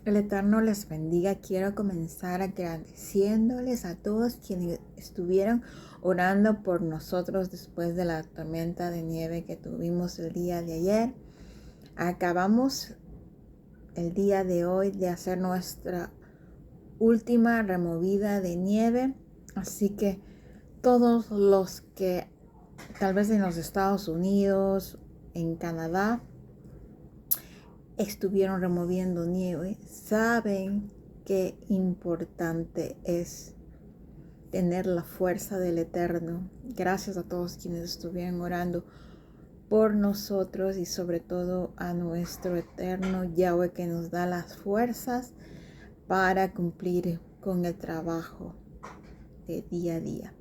El Eterno les bendiga. Quiero comenzar agradeciéndoles a todos quienes estuvieron orando por nosotros después de la tormenta de nieve que tuvimos el día de ayer. Acabamos el día de hoy de hacer nuestra última removida de nieve. Así que todos los que tal vez en los Estados Unidos, en Canadá, estuvieron removiendo nieve, saben qué importante es tener la fuerza del Eterno. Gracias a todos quienes estuvieron orando por nosotros y sobre todo a nuestro Eterno Yahweh, que nos da las fuerzas para cumplir con el trabajo de día a día.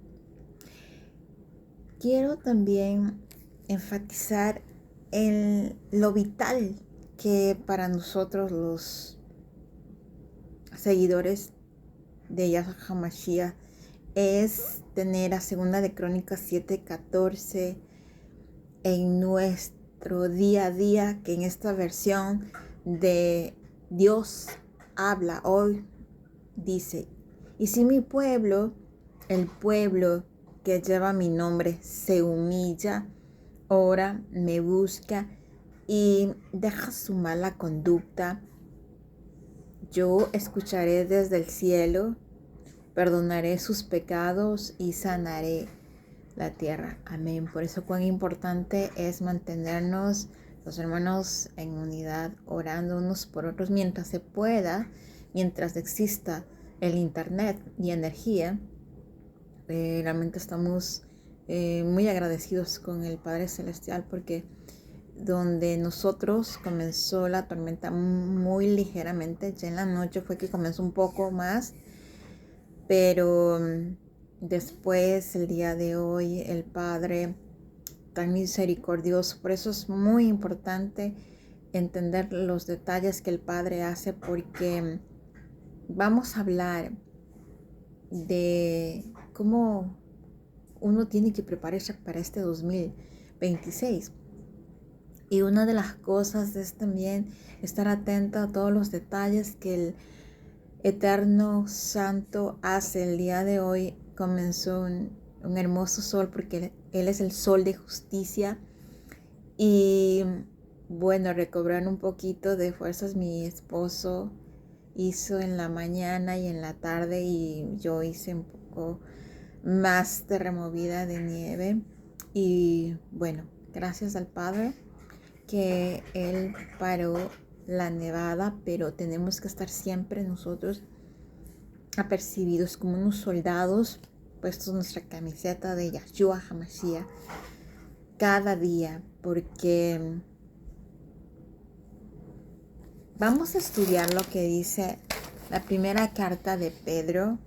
Quiero también enfatizar en lo vital que para nosotros los seguidores de Yahshua HaMashiach es tener a Segunda de Crónicas 7:14 en nuestro día a día, que en esta versión de Dios habla hoy dice: y si mi pueblo, el pueblo que lleva mi nombre, se humilla, ora, me busca y deja su mala conducta, yo escucharé desde el cielo, perdonaré sus pecados y sanaré la tierra. Amén. Por eso cuán importante es mantenernos los hermanos en unidad, orando unos por otros mientras se pueda, mientras exista el internet y energía. Realmente estamos muy agradecidos con el Padre Celestial, porque donde nosotros comenzó la tormenta muy ligeramente, ya en la noche fue que comenzó un poco más, pero después el día de hoy el Padre tan misericordioso. Por eso es muy importante entender los detalles que el Padre hace, porque vamos a hablar de cómo uno tiene que prepararse para este 2026. Y una de las cosas es también estar atento a todos los detalles que el Eterno Santo hace. El día de hoy comenzó un hermoso sol, porque Él es el sol de justicia. Y bueno, recobrar un poquito de fuerzas mi esposo hizo en la mañana y en la tarde, y yo hice un poco más de removida de nieve. Y bueno, gracias al Padre que Él paró la nevada, pero tenemos que estar siempre nosotros apercibidos como unos soldados, puestos nuestra camiseta de Yahshua HaMashiach cada día, porque vamos a estudiar lo que dice la primera carta de Pedro,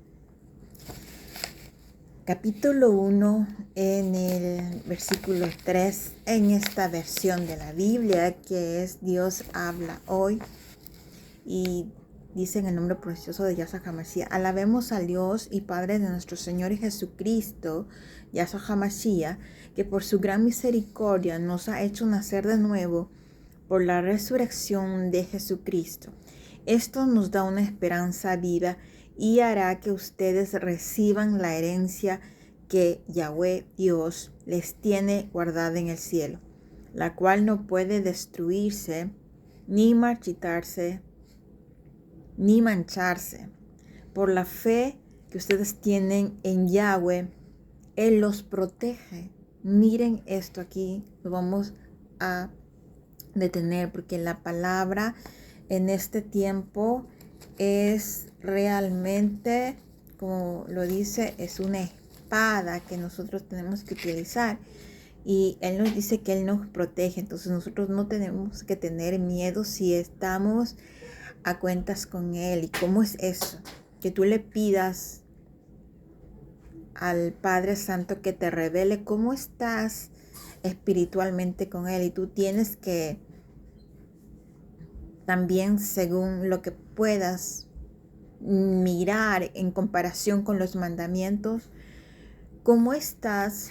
capítulo 1, en el versículo 3, en esta versión de la Biblia que es Dios habla hoy, y dice en el nombre precioso de Yahshua HaMashiach: alabemos a Dios y Padre de nuestro Señor Jesucristo, Yahshua HaMashiach, que por su gran misericordia nos ha hecho nacer de nuevo por la resurrección de Jesucristo. Esto nos da una esperanza viva y hará que ustedes reciban la herencia que Yahweh Dios les tiene guardada en el cielo, la cual no puede destruirse, ni marchitarse, ni mancharse. Por la fe que ustedes tienen en Yahweh, Él los protege. Miren esto aquí, lo vamos a detener, porque la palabra en este tiempo es realmente, como lo dice, es una espada que nosotros tenemos que utilizar. Y Él nos dice que Él nos protege. Entonces nosotros no tenemos que tener miedo si estamos a cuentas con Él. ¿Y cómo es eso? Que tú le pidas al Padre Santo que te revele cómo estás espiritualmente con Él. Y tú tienes que también, según lo que puedas mirar en comparación con los mandamientos, cómo estás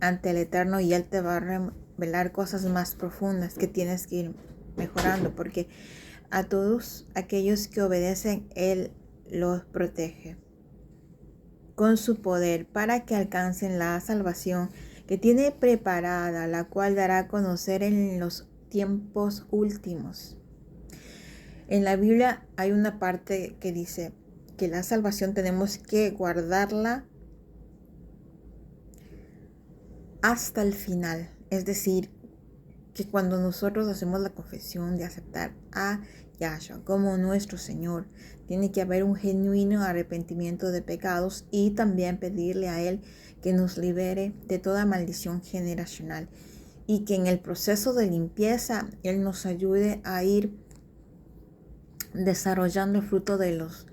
ante el Eterno, y Él te va a revelar cosas más profundas que tienes que ir mejorando, porque A todos aquellos que obedecen, Él los protege con su poder para que alcancen la salvación que tiene preparada, la cual dará a conocer en los tiempos últimos. En la Biblia hay una parte que dice que la salvación tenemos que guardarla hasta el final. Es decir, que cuando nosotros hacemos la confesión de aceptar a Yahshua como nuestro Señor, tiene que haber un genuino arrepentimiento de pecados y también pedirle a Él que nos libere de toda maldición generacional y que en el proceso de limpieza Él nos ayude a ir desarrollando el fruto de los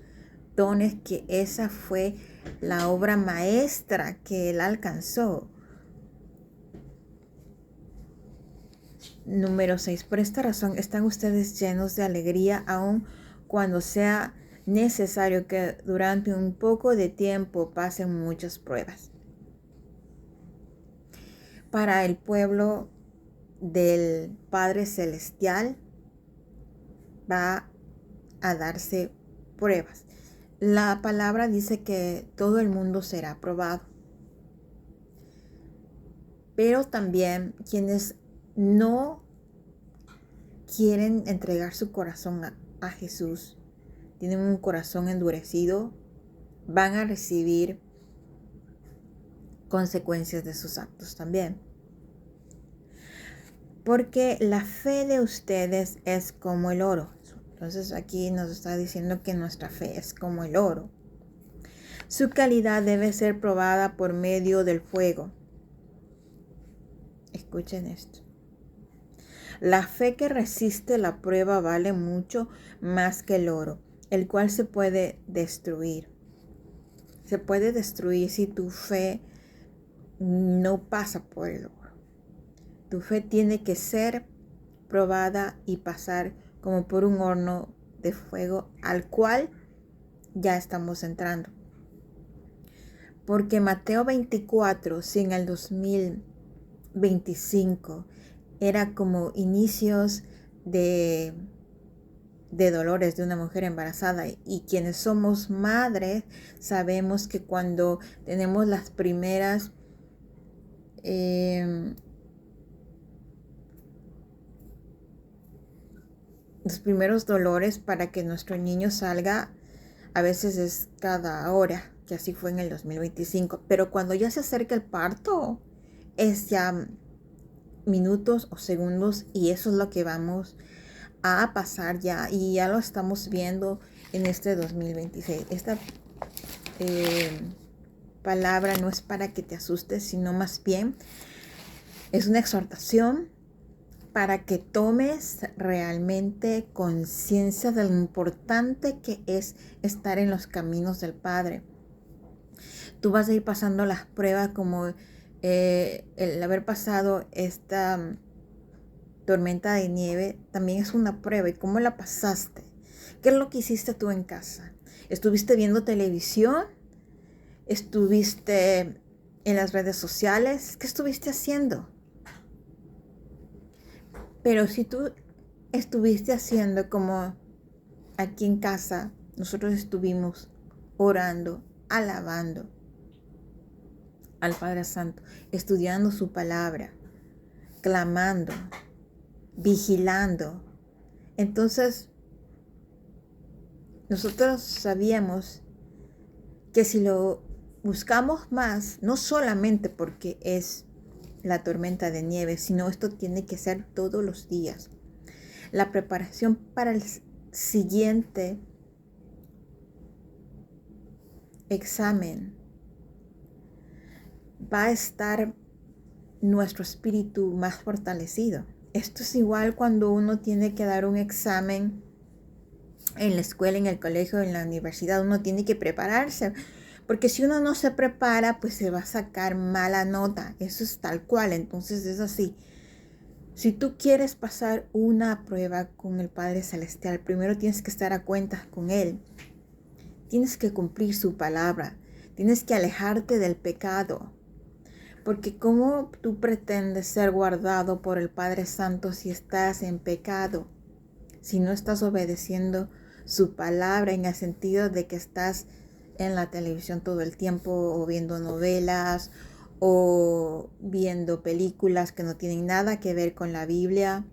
dones, que esa fue la obra maestra que Él alcanzó. Número 6. Por esta razón están ustedes llenos de alegría, aun cuando sea necesario que durante un poco de tiempo pasen muchas pruebas. Para el pueblo del Padre Celestial va a darse pruebas. La palabra dice que todo el mundo será probado. Pero también quienes no quieren entregar su corazón a Jesús, tienen un corazón endurecido, van a recibir consecuencias de sus actos también. Porque la fe de ustedes es como el oro. Entonces aquí nos está diciendo que nuestra fe es como el oro. Su calidad debe ser probada por medio del fuego. Escuchen esto. La fe que resiste la prueba vale mucho más que el oro, el cual se puede destruir. Se puede destruir si tu fe no pasa por el oro. Tu fe tiene que ser probada y pasar como por un horno de fuego al cual ya estamos entrando. Porque Mateo 24, si en el 2025 era como inicios de dolores de una mujer embarazada, y quienes somos madres sabemos que cuando tenemos las primeras los primeros dolores para que nuestro niño salga, a veces es cada hora, que así fue en el 2025, pero cuando ya se acerca el parto es ya minutos o segundos, y eso es lo que vamos a pasar ya, y ya lo estamos viendo en este 2026. Esta palabra no es para que te asustes, sino más bien es una exhortación para que tomes realmente conciencia de lo importante que es estar en los caminos del Padre. Tú vas a ir pasando las pruebas, como el haber pasado esta tormenta de nieve también es una prueba. ¿Y cómo la pasaste? ¿Qué es lo que hiciste tú en casa? ¿Estuviste viendo televisión? ¿Estuviste en las redes sociales? ¿Qué estuviste haciendo? Pero si tú estuviste haciendo como aquí en casa, nosotros estuvimos orando, alabando al Padre Santo, estudiando su palabra, clamando, vigilando. Entonces, nosotros sabíamos que si lo buscamos más, no solamente porque es la tormenta de nieve, sino esto tiene que ser todos los días. La preparación para el siguiente examen va a estar nuestro espíritu más fortalecido. Esto es igual cuando uno tiene que dar un examen en la escuela, en el colegio, en la universidad. Uno tiene que prepararse, porque si uno no se prepara, pues se va a sacar mala nota. Eso es tal cual. Entonces es así. Si tú quieres pasar una prueba con el Padre Celestial, primero tienes que estar a cuentas con Él. Tienes que cumplir su palabra. Tienes que alejarte del pecado. Porque ¿cómo tú pretendes ser guardado por el Padre Santo si estás en pecado? si no estás obedeciendo su palabra, en el sentido de que estás en la televisión todo el tiempo, o viendo novelas, o viendo películas que no tienen nada que ver con la Biblia,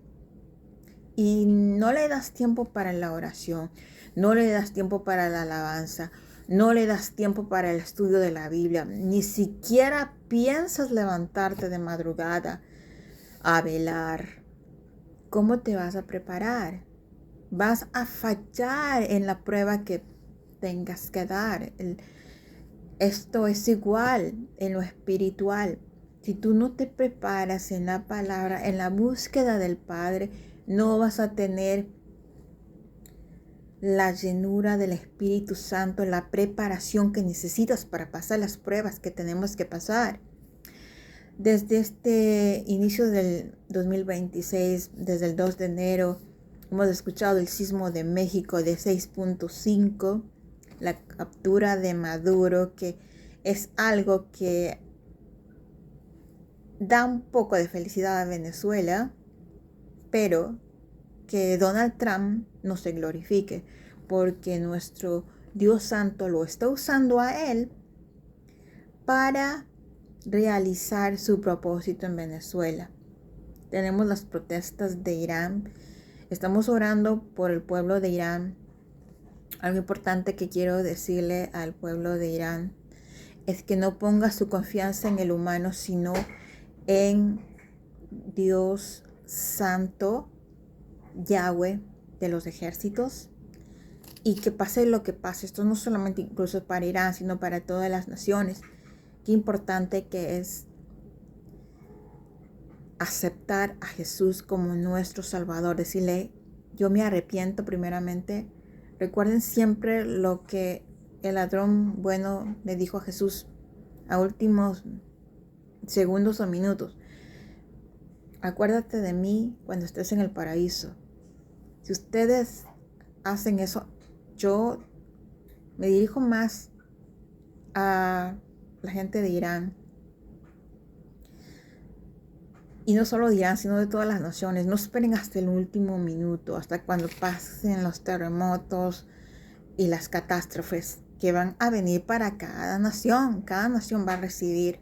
y no le das tiempo para la oración, no le das tiempo para la alabanza, no le das tiempo para el estudio de la Biblia, ni siquiera piensas levantarte de madrugada a velar, ¿cómo te vas a preparar? Vas a fallar en la prueba que tengas que dar. Esto es igual en lo espiritual. Si tú no te preparas en la palabra, en la búsqueda del Padre, no vas a tener la llenura del Espíritu Santo, la preparación que necesitas para pasar las pruebas que tenemos que pasar. Desde este inicio del 2026, desde el 2 de enero, hemos escuchado el sismo de México de 6.5, la captura de Maduro, que es algo que da un poco de felicidad a Venezuela, pero que Donald Trump no se glorifique, porque nuestro Dios Santo lo está usando a él para realizar su propósito en Venezuela. Tenemos las protestas de Irán. Estamos orando por el pueblo de Irán. Algo importante que quiero decirle al pueblo de Irán es que no ponga su confianza en el humano, sino en Dios Santo, Yahweh de los ejércitos, y que pase lo que pase. Esto no solamente incluso para Irán, sino para todas las naciones. Qué importante que es aceptar a Jesús como nuestro Salvador, decirle, yo me arrepiento primeramente. Recuerden siempre lo que el ladrón bueno le dijo a Jesús a últimos segundos o minutos. Acuérdate de mí cuando estés en el paraíso. Si ustedes hacen eso, yo me dirijo más a la gente de Irán. Y no solo de Irán, sino de todas las naciones. No esperen hasta el último minuto, hasta cuando pasen los terremotos y las catástrofes que van a venir para cada nación. Cada nación va a recibir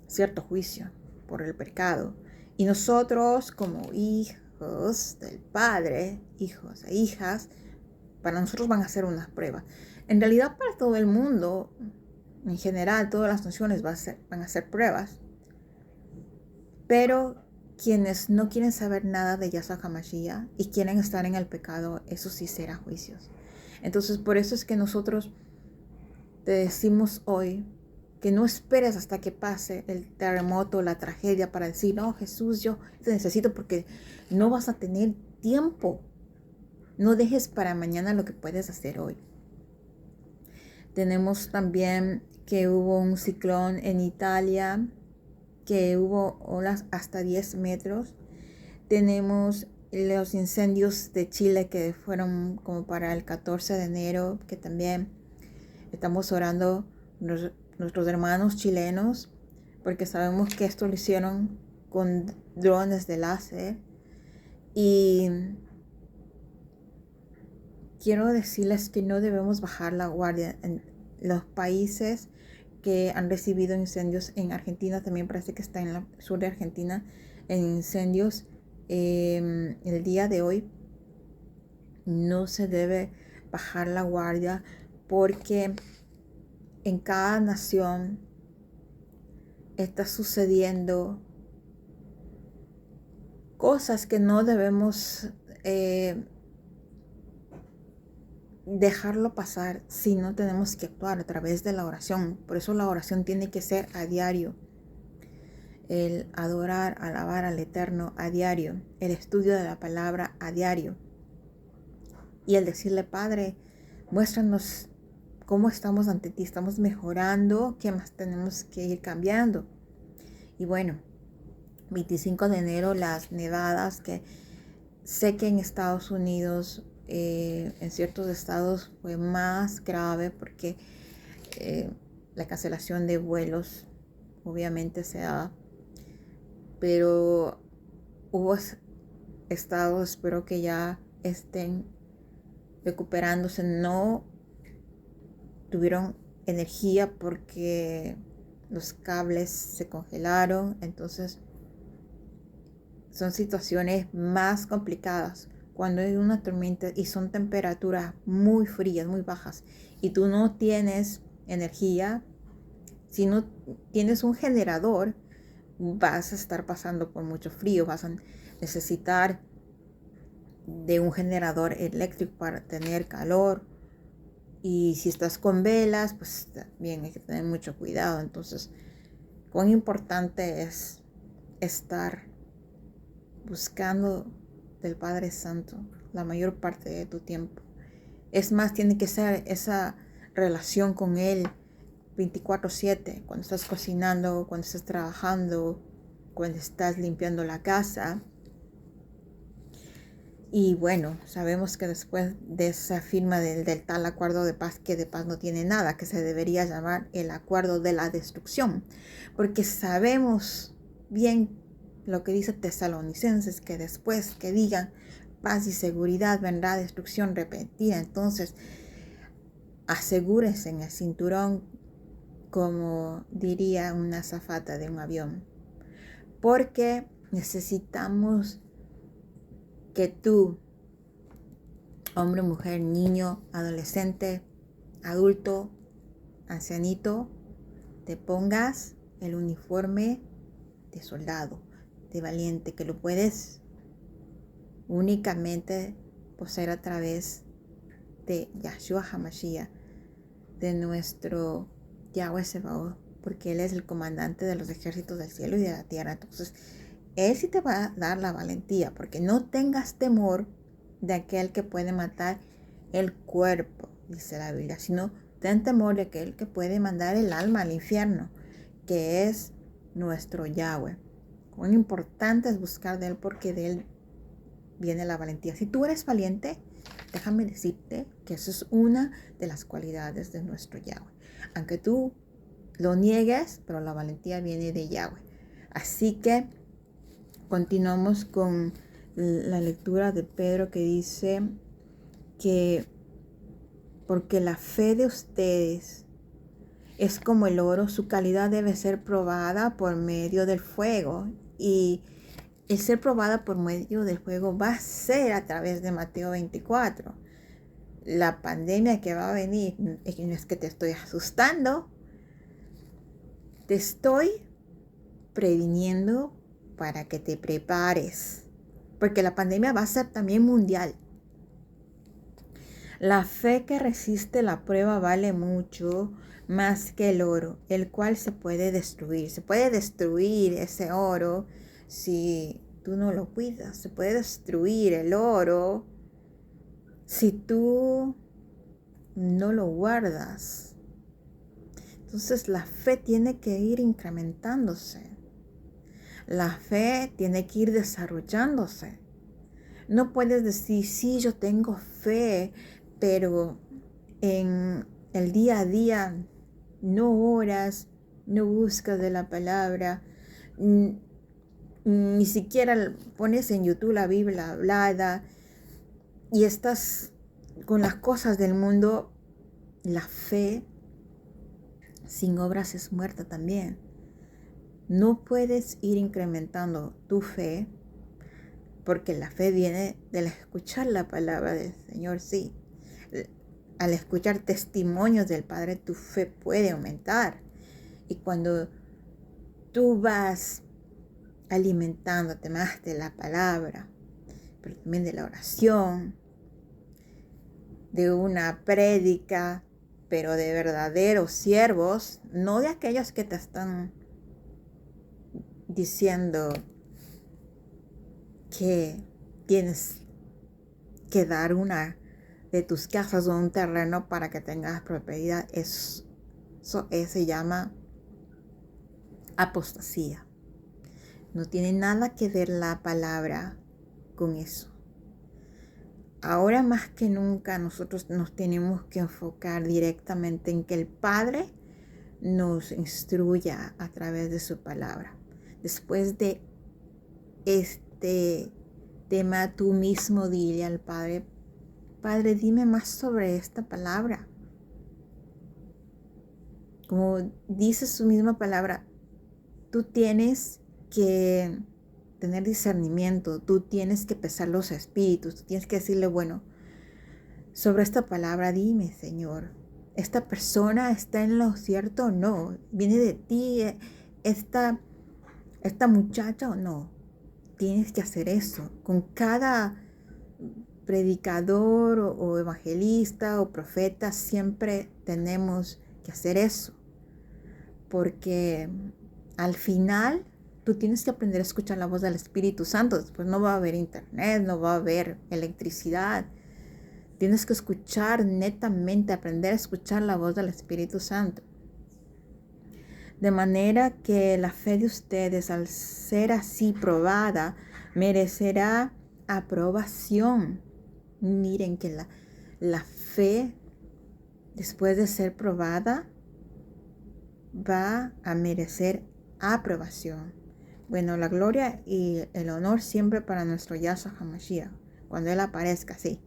cierto juicio por el pecado. Y nosotros, como hijos del Padre, hijos e hijas, para nosotros van a ser unas pruebas. En realidad, para todo el mundo, en general, todas las naciones van a ser pruebas. Pero quienes no quieren saber nada de Yahshua HaMashiach y quieren estar en el pecado, eso sí será juicios. Entonces, por eso es que nosotros te decimos hoy que no esperes hasta que pase el terremoto, la tragedia, para decir, no, Jesús, yo te necesito, porque no vas a tener tiempo. No dejes para mañana lo que puedes hacer hoy. Tenemos también que hubo un ciclón en Italia, que hubo olas hasta 10 metros. Tenemos los incendios de Chile, que fueron como para el 14 de enero, que también estamos orando nuestros hermanos chilenos, porque sabemos que esto lo hicieron con drones de láser. Y quiero decirles que no debemos bajar la guardia. En los países que han recibido incendios, en Argentina también parece que está en el sur de Argentina en incendios, el día de hoy no se debe bajar la guardia, porque en cada nación está sucediendo cosas que no debemos dejarlo pasar, si no tenemos que actuar a través de la oración. Por eso la oración tiene que ser a diario. El adorar, alabar al Eterno a diario. El estudio de la palabra a diario. Y el decirle, Padre, muéstranos cómo estamos ante ti. Estamos mejorando. ¿Qué más tenemos que ir cambiando? Y bueno, 25 de enero, las nevadas, que sé que en Estados Unidos, en ciertos estados fue más grave, porque la cancelación de vuelos obviamente se da, pero hubo estado, espero que ya estén recuperándose. No tuvieron energía porque los cables se congelaron, entonces son situaciones más complicadas cuando hay una tormenta y son temperaturas muy frías, muy bajas, y tú no tienes energía. Si no tienes un generador, vas a estar pasando por mucho frío, vas a necesitar de un generador eléctrico para tener calor. Y si estás con velas, pues también hay que tener mucho cuidado. Entonces, cuán importante es estar buscando del Padre Santo la mayor parte de tu tiempo. Es más, tiene que ser esa relación con Él 24/7, cuando estás cocinando, cuando estás trabajando, cuando estás limpiando la casa. Y bueno, sabemos que después de esa firma del tal acuerdo de paz, que de paz no tiene nada, que se debería llamar el acuerdo de la destrucción, porque sabemos bien lo que dice Tesalonicenses, que después que digan paz y seguridad vendrá destrucción repentina. Entonces, asegúrense en el cinturón, como diría una azafata de un avión, porque necesitamos que tú, hombre, mujer, niño, adolescente, adulto, ancianito, te pongas el uniforme de soldado, de valiente, que lo puedes únicamente poseer a través de Yahshua HaMashiach, de nuestro Yahweh Sebaot, porque Él es el comandante de los ejércitos del cielo y de la tierra. Entonces, Él sí te va a dar la valentía, porque no tengas temor de aquel que puede matar el cuerpo, dice la Biblia, sino ten temor de aquel que puede mandar el alma al infierno, que es nuestro Yahweh. Cuán importante es buscar de Él, porque de Él viene la valentía. Si tú eres valiente, déjame decirte que eso es una de las cualidades de nuestro Yahweh. Aunque tú lo niegues, pero la valentía viene de Yahweh. Así que continuamos con la lectura de Pedro, que dice que porque la fe de ustedes es como el oro, su calidad debe ser probada por medio del fuego. Y el ser probada por medio del fuego va a ser a través de Mateo 24. La pandemia que va a venir, no es que te estoy asustando, te estoy previniendo para que te prepares, porque la pandemia va a ser también mundial. La fe que resiste la prueba vale mucho más que el oro, el cual se puede destruir. Se puede destruir ese oro si tú no lo cuidas. Se puede destruir el oro si tú no lo guardas. Entonces la fe tiene que ir incrementándose. La fe tiene que ir desarrollándose. No puedes decir, sí, yo tengo fe, pero en el día a día no oras, no buscas de la palabra, ni siquiera pones en YouTube la Biblia hablada y estás con las cosas del mundo. La fe sin obras es muerta también. No puedes ir incrementando tu fe, porque la fe viene del escuchar la palabra del Señor, sí. Al escuchar testimonios del Padre, tu fe puede aumentar. Y cuando tú vas alimentándote más de la palabra, pero también de la oración, de una prédica, pero de verdaderos siervos, no de aquellos que te están diciendo que tienes que dar una de tus casas o un terreno para que tengas propiedad. Eso se llama apostasía. No tiene nada que ver la palabra con eso. Ahora más que nunca nosotros nos tenemos que enfocar directamente en que el Padre nos instruya a través de su palabra. Después de este tema, tú mismo dile al Padre, Padre, dime más sobre esta palabra. Como dice su misma palabra, tú tienes que tener discernimiento, tú tienes que pesar los espíritus, tú tienes que decirle, bueno, sobre esta palabra dime, Señor, ¿esta persona está en lo cierto o no? ¿Viene de ti esta muchacha o no? Tienes que hacer eso. Con cada predicador o evangelista o profeta siempre tenemos que hacer eso. Porque al final tú tienes que aprender a escuchar la voz del Espíritu Santo. Después no va a haber internet, no va a haber electricidad. Tienes que escuchar netamente, aprender a escuchar la voz del Espíritu Santo. De manera que la fe de ustedes, al ser así probada, merecerá aprobación. Miren que la fe, después de ser probada, va a merecer aprobación. Bueno, la gloria y el honor siempre para nuestro Yahshua HaMashiach, cuando Él aparezca, sí.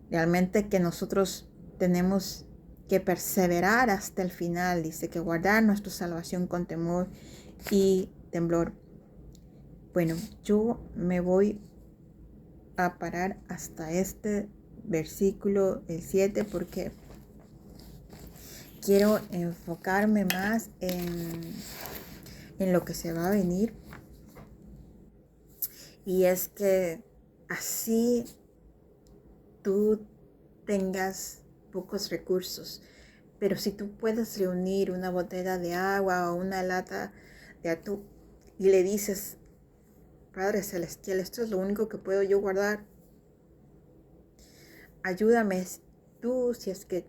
Realmente que nosotros tenemos que perseverar hasta el final, dice que guardar nuestra salvación con temor y temblor. Bueno, yo me voy a parar hasta este versículo, el 7, porque quiero enfocarme más en lo que se va a venir. Y es que así tú tengas pocos recursos, pero si tú puedes reunir una botella de agua o una lata de atún y le dices, Padre Celestial, esto es lo único que puedo yo guardar, ayúdame tú si es que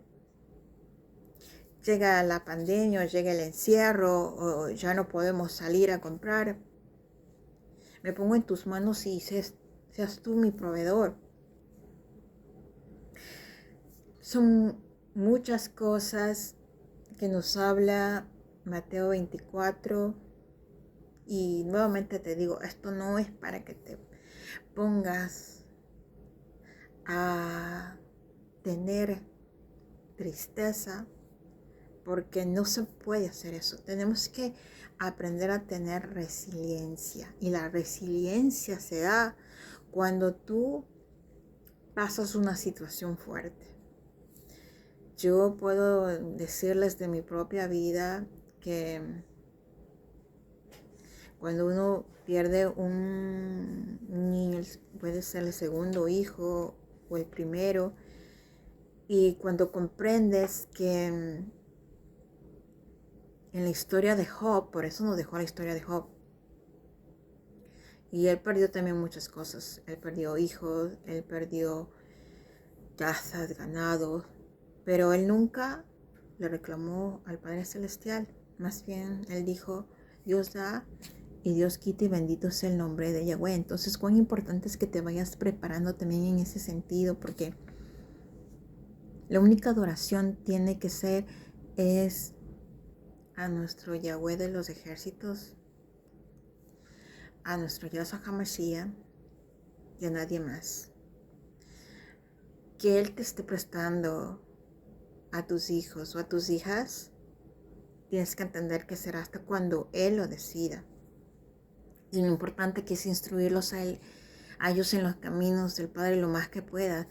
llega la pandemia o llega el encierro o ya no podemos salir a comprar, me pongo en tus manos y seas tú mi proveedor. Son muchas cosas que nos habla Mateo 24 y nuevamente te digo, esto no es para que te pongas a tener tristeza, porque no se puede hacer eso. Tenemos que aprender a tener resiliencia, y la resiliencia se da cuando tú pasas una situación fuerte. Yo puedo decirles de mi propia vida que cuando uno pierde un niño, puede ser el segundo hijo o el primero, y cuando comprendes que en la historia de Job, por eso nos dejó la historia de Job, y él perdió también muchas cosas. Él perdió hijos, él perdió casas, ganado, pero él nunca le reclamó al Padre Celestial. Más bien, él dijo, Dios da y Dios quita y bendito sea el nombre de Yahweh. Entonces, cuán importante es que te vayas preparando también en ese sentido, porque la única adoración tiene que ser es a nuestro Yahweh de los ejércitos, a nuestro Yahshua HaMashiach y a nadie más. Que Él te esté prestando a tus hijos o a tus hijas, tienes que entender que será hasta cuando Él lo decida. Y lo importante que es instruirlos a ellos en los caminos del Padre lo más que pueda.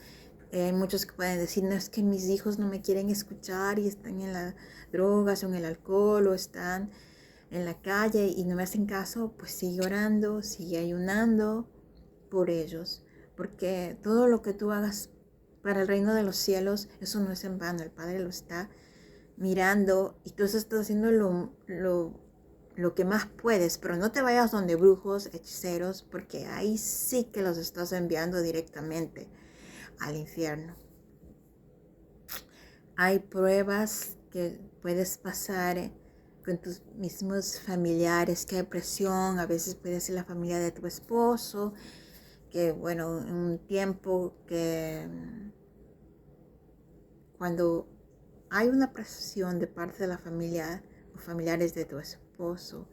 Hay muchos que pueden decir, no, es que mis hijos no me quieren escuchar y están en las drogas o en el alcohol o están en la calle y no me hacen caso. Pues sigue orando, sigue ayunando por ellos, porque todo lo que tú hagas para el reino de los cielos, eso no es en vano. El Padre lo está mirando y tú estás haciendo lo que más puedes, pero no te vayas donde brujos, hechiceros, porque ahí sí que los estás enviando directamente al infierno. Hay pruebas que puedes pasar con tus mismos familiares, que hay presión, a veces puede ser la familia de tu esposo, que bueno, en un tiempo que cuando hay una presión de parte de la familia o familiares de tu esposo,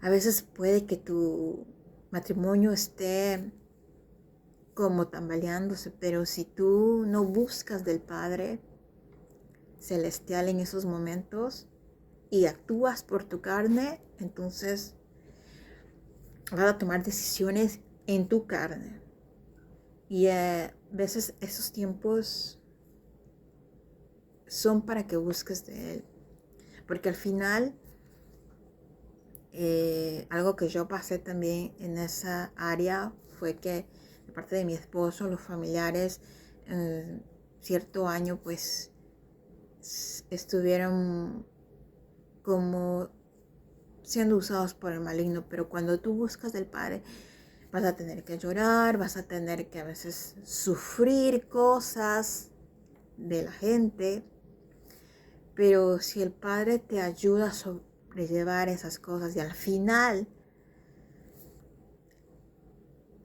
a veces puede que tu matrimonio esté como tambaleándose, pero si tú no buscas del Padre Celestial en esos momentos y actúas por tu carne, entonces vas a tomar decisiones en tu carne. Y a veces esos tiempos son para que busques de Él. Porque al final, algo que yo pasé también en esa área fue que de parte de mi esposo, los familiares, en cierto año, pues estuvieron como siendo usados por el maligno. Pero cuando tú buscas del Padre, vas a tener que llorar, vas a tener que a veces sufrir cosas de la gente. Pero si el Padre te ayuda a sobrellevar esas cosas y al final,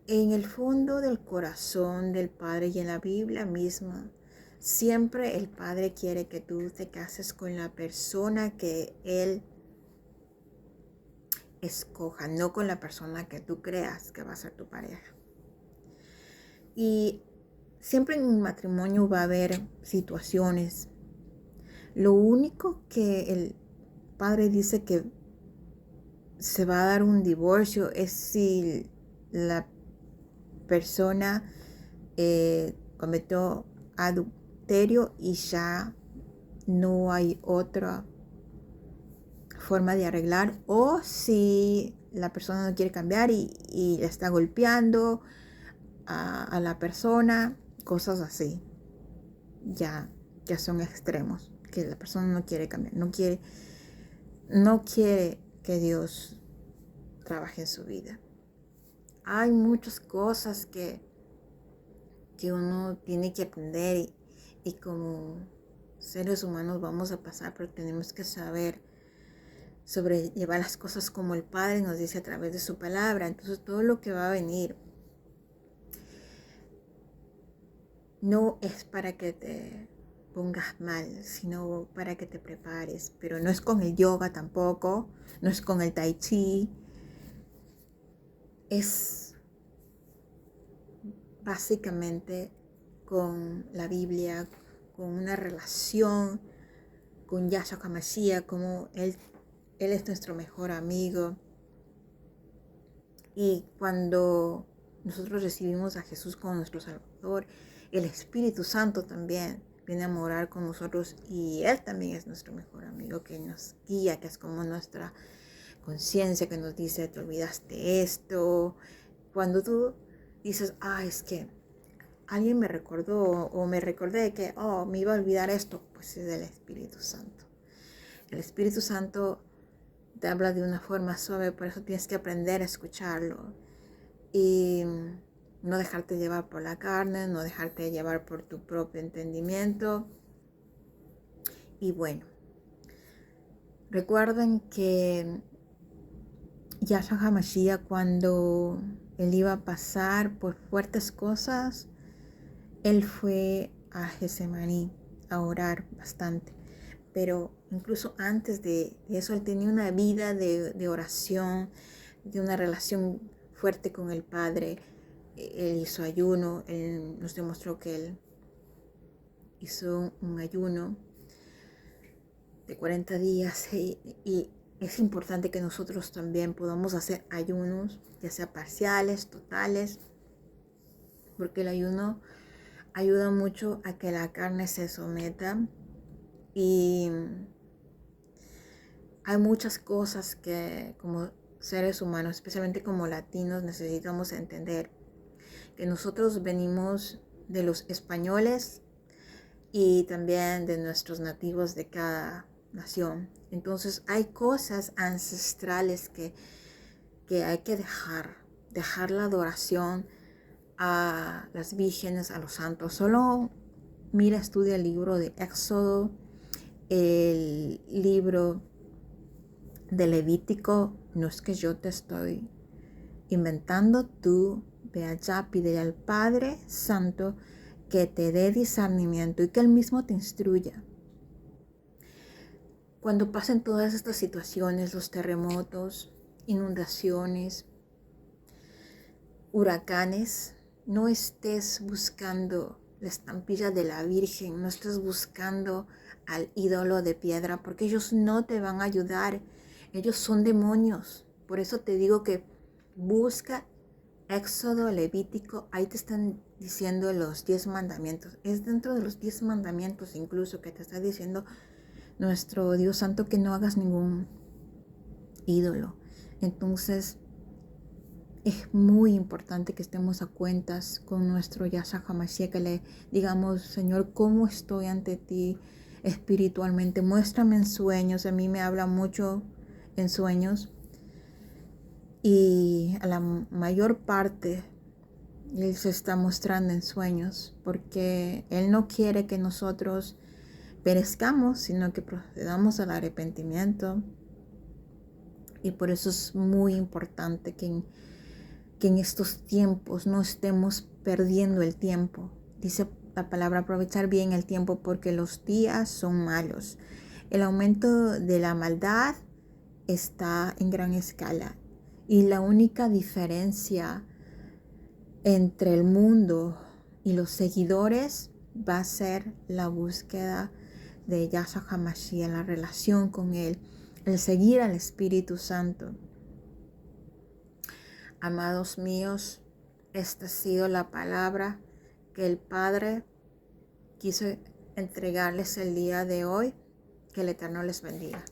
en el fondo del corazón del Padre y en la Biblia misma, siempre el Padre quiere que tú te cases con la persona que Él escoja, no con la persona que tú creas que va a ser tu pareja. Y siempre en un matrimonio va a haber situaciones. Lo único que el Padre dice que se va a dar un divorcio es si la persona cometió adulterio y ya no hay otra forma de arreglar, o si la persona no quiere cambiar y le está golpeando a la persona, cosas así, ya son extremos, que la persona no quiere cambiar, no quiere que Dios trabaje en su vida. Hay muchas cosas que uno tiene que aprender y como seres humanos vamos a pasar, pero tenemos que saber sobrellevar las cosas como el Padre nos dice a través de su palabra. Entonces todo lo que va a venir no es para que te pongas mal, sino para que te prepares. Pero no es con el yoga tampoco, no es con el tai chi, es básicamente con la Biblia, con una relación con Yahshua HaMashiach, como Él es nuestro mejor amigo. Y cuando nosotros recibimos a Jesús como nuestro Salvador, el Espíritu Santo también viene a morar con nosotros y Él también es nuestro mejor amigo, que nos guía, que es como nuestra conciencia, que nos dice, te olvidaste esto. Cuando tú dices, es que alguien me recordó o me recordé que, me iba a olvidar esto, pues es del Espíritu Santo. El Espíritu Santo te habla de una forma suave, por eso tienes que aprender a escucharlo y no dejarte llevar por la carne, no dejarte llevar por tu propio entendimiento. Y bueno, recuerden que Yahshua HaMashiach, cuando él iba a pasar por fuertes cosas, él fue a Getsemaní a orar bastante. Pero incluso antes de eso, él tenía una vida de oración, de una relación fuerte con el Padre. Él hizo ayuno, él nos demostró que él hizo un ayuno de 40 días y es importante que nosotros también podamos hacer ayunos, ya sea parciales, totales, porque el ayuno ayuda mucho a que la carne se someta y hay muchas cosas que como seres humanos, especialmente como latinos, necesitamos entender. Que nosotros venimos de los españoles y también de nuestros nativos de cada nación. Entonces hay cosas ancestrales que hay que dejar la adoración a las vírgenes, a los santos. Solo mira, estudia el libro de Éxodo, el libro de Levítico. No es que yo te estoy inventando, tú ve allá, pídele al Padre Santo que te dé discernimiento y que Él mismo te instruya. Cuando pasen todas estas situaciones, los terremotos, inundaciones, huracanes, no estés buscando la estampilla de la Virgen, no estés buscando al ídolo de piedra, porque ellos no te van a ayudar. Ellos son demonios. Por eso te digo que busca Éxodo, Levítico, ahí te están diciendo los 10 mandamientos. Es dentro de los 10 mandamientos incluso que te está diciendo nuestro Dios Santo que no hagas ningún ídolo. Entonces, es muy importante que estemos a cuentas con nuestro Yahshua HaMashiach, que le digamos, Señor, ¿cómo estoy ante ti espiritualmente? Muéstrame en sueños. A mí me habla mucho en sueños y a la mayor parte Él se está mostrando en sueños porque Él no quiere que nosotros perezcamos, sino que procedamos al arrepentimiento. Y por eso es muy importante que en estos tiempos no estemos perdiendo el tiempo. Dice la palabra aprovechar bien el tiempo porque los días son malos. El aumento de la maldad está en gran escala y la única diferencia entre el mundo y los seguidores va a ser la búsqueda de Yahshua HaMashiach, la relación con Él, el seguir al Espíritu Santo. Amados míos, esta ha sido la palabra que el Padre quiso entregarles el día de hoy. Que el Eterno les bendiga.